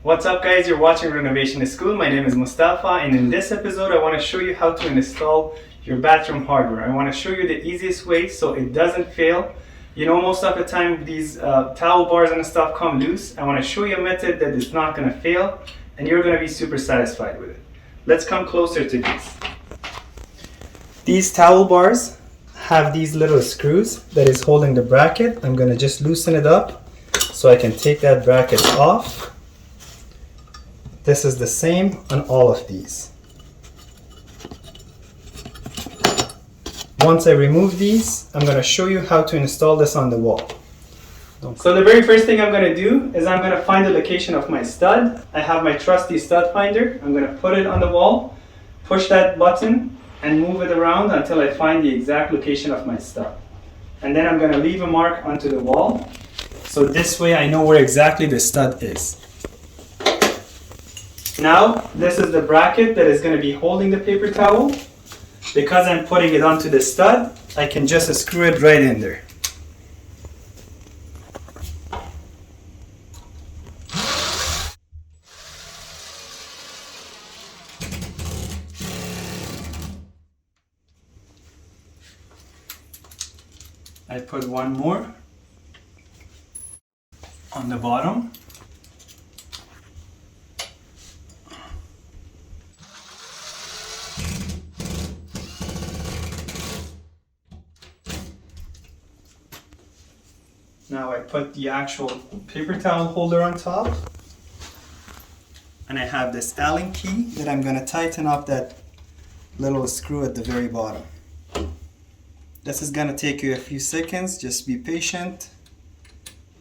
What's up guys, you're watching Renovation School. My name is Mustafa, and in this episode I want to show you how to install your bathroom hardware. I want to show you the easiest way so it doesn't fail. You know, most of the time these towel bars and stuff come loose. I want to show you a method that is not going to fail and you're going to be super satisfied with it. Let's come closer to these. These towel bars have these little screws that is holding the bracket. I'm going to just loosen it up so I can take that bracket off. This is the same on all of these. Once I remove these, I'm going to show you how to install this on the wall. So the very first thing I'm going to do is I'm going to find the location of my stud. I have my trusty stud finder. I'm going to put it on the wall, push that button, and move it around until I find the exact location of my stud. And then I'm going to leave a mark onto the wall. So this way I know where exactly the stud is. Now, this is the bracket that is going to be holding the paper towel. Because I'm putting it onto the stud, I can just screw it right in there. I put one more on the bottom. Now I put the actual paper towel holder on top, and I have this Allen key that I'm going to tighten up that little screw at the very bottom. This is going to take you a few seconds. Just be patient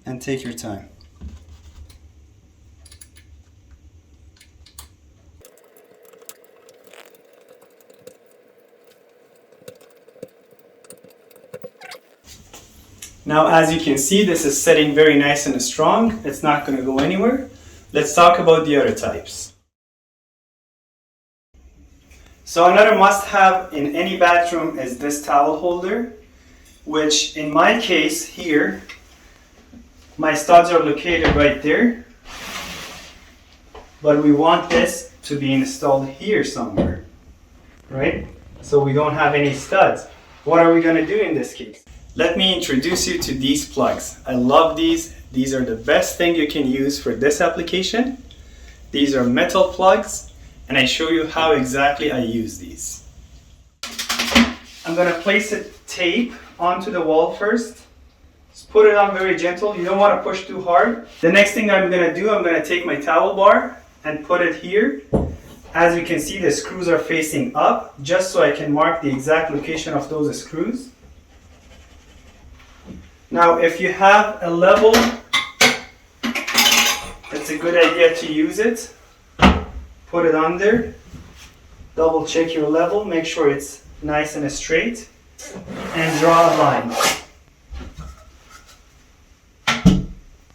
and take your time. Now, as you can see, this is sitting very nice and strong. It's not going to go anywhere. Let's talk about the other types. So another must-have in any bathroom is this towel holder, which in my case here, my studs are located right there. But we want this to be installed here somewhere, right? So we don't have any studs. What are we going to do in this case? Let me introduce you to these plugs. I love these. These are the best thing you can use for this application. These are metal plugs, and I show you how exactly I use these. I'm going to place a tape onto the wall first. Just put it on very gentle. You don't want to push too hard. The next thing I'm going to do, I'm going to take my towel bar and put it here. As you can see, the screws are facing up, just so I can mark the exact location of those screws. Now, if you have a level, it's a good idea to use it. Put it on there. Double check your level. Make sure it's nice and straight. And draw a line.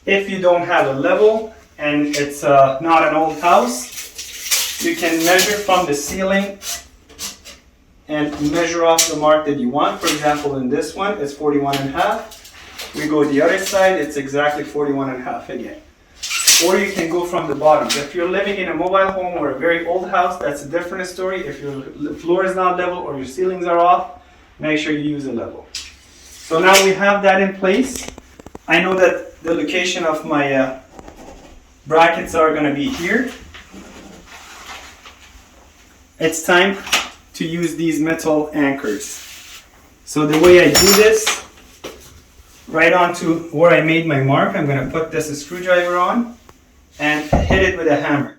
If you don't have a level and it's not an old house, you can measure from the ceiling and measure off the mark that you want. For example, in this one, it's 41.5. We go the other side, it's exactly 41.5 again. Or you can go from the bottom. If you're living in a mobile home or a very old house, that's a different story. If your floor is not level or your ceilings are off, make sure you use a level. So now we have that in place. I know that the location of my brackets are going to be here. It's time to use these metal anchors. So the way I do this, right onto where I made my mark, I'm going to put this screwdriver on and hit it with a hammer.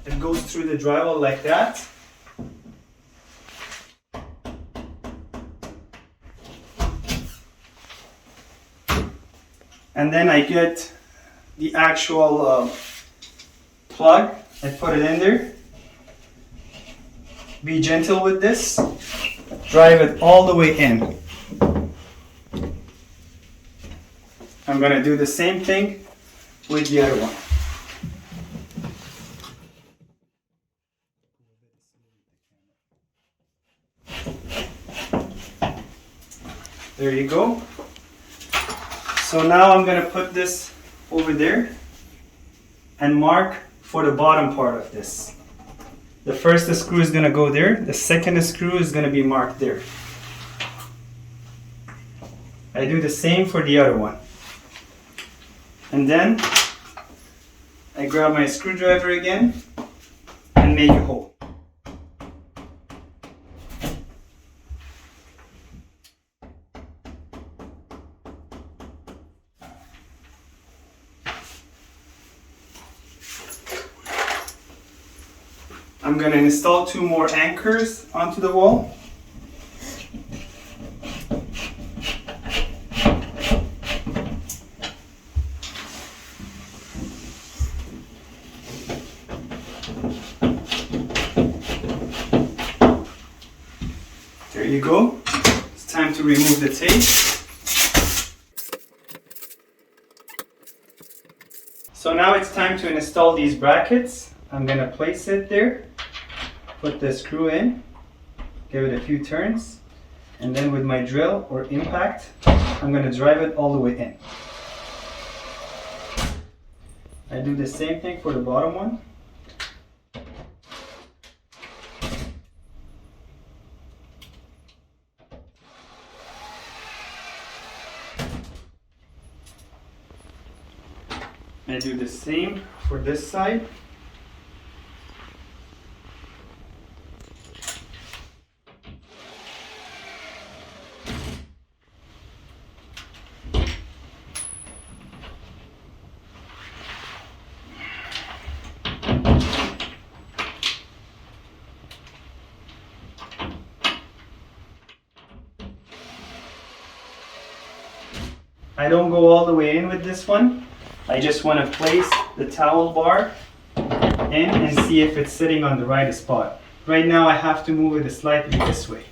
It goes through the drywall like that. And then I get the actual plug. I put it in there. Be gentle with this. Drive it all the way in. I'm going to do the same thing with the other one. There you go. So now I'm going to put this over there. and mark for the bottom part of this. The first screw is going to go there. The second screw is going to be marked there. I do the same for the other one. And then I grab my screwdriver again and make a hole. I'm going to install 2 more anchors onto the wall. There you go. It's time to remove the tape. So now it's time to install these brackets. I'm going to place it there, put the screw in, give it a few turns, and then with my drill or impact, I'm going to drive it all the way in. I do the same thing for the bottom one. I do the same for this side. I don't go all the way in with this one. I just want to place the towel bar in and see if it's sitting on the right spot. Right now I have to move it slightly this way.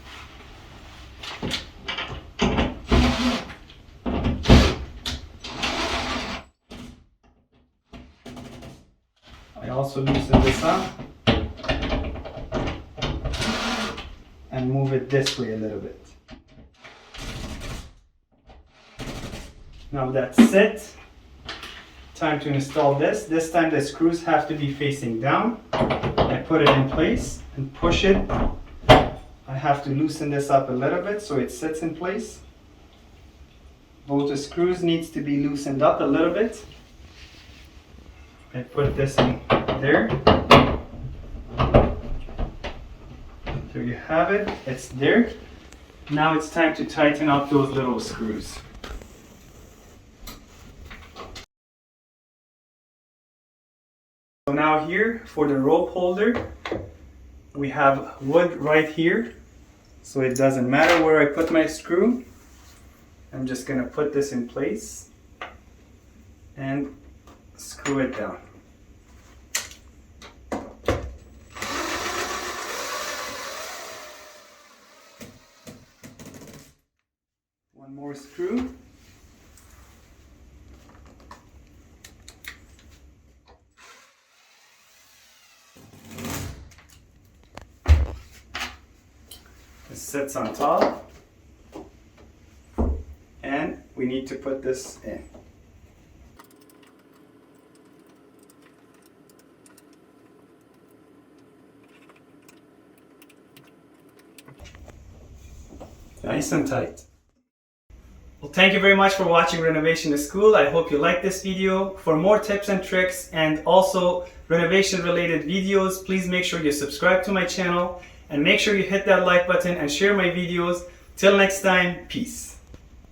I also loosen this up and move it this way a little bit. Now that's it. Time to install this. This time the screws have to be facing down. I put it in place and push it. I have to loosen this up a little bit so it sits in place. Both the screws needs to be loosened up a little bit. I put this in there. There you have it. It's there. Now it's time to tighten up those little screws. So now here for the rope holder, we have wood right here, so it doesn't matter where I put my screw. I'm just going to put this in place and screw it down. One more screw. It sits on top, and we need to put this in. Nice and tight. Well, thank you very much for watching Renovation to School. I hope you liked this video. For more tips and tricks and also renovation related videos, please make sure you subscribe to my channel and make sure you hit that like button and share my videos. Till next time, peace.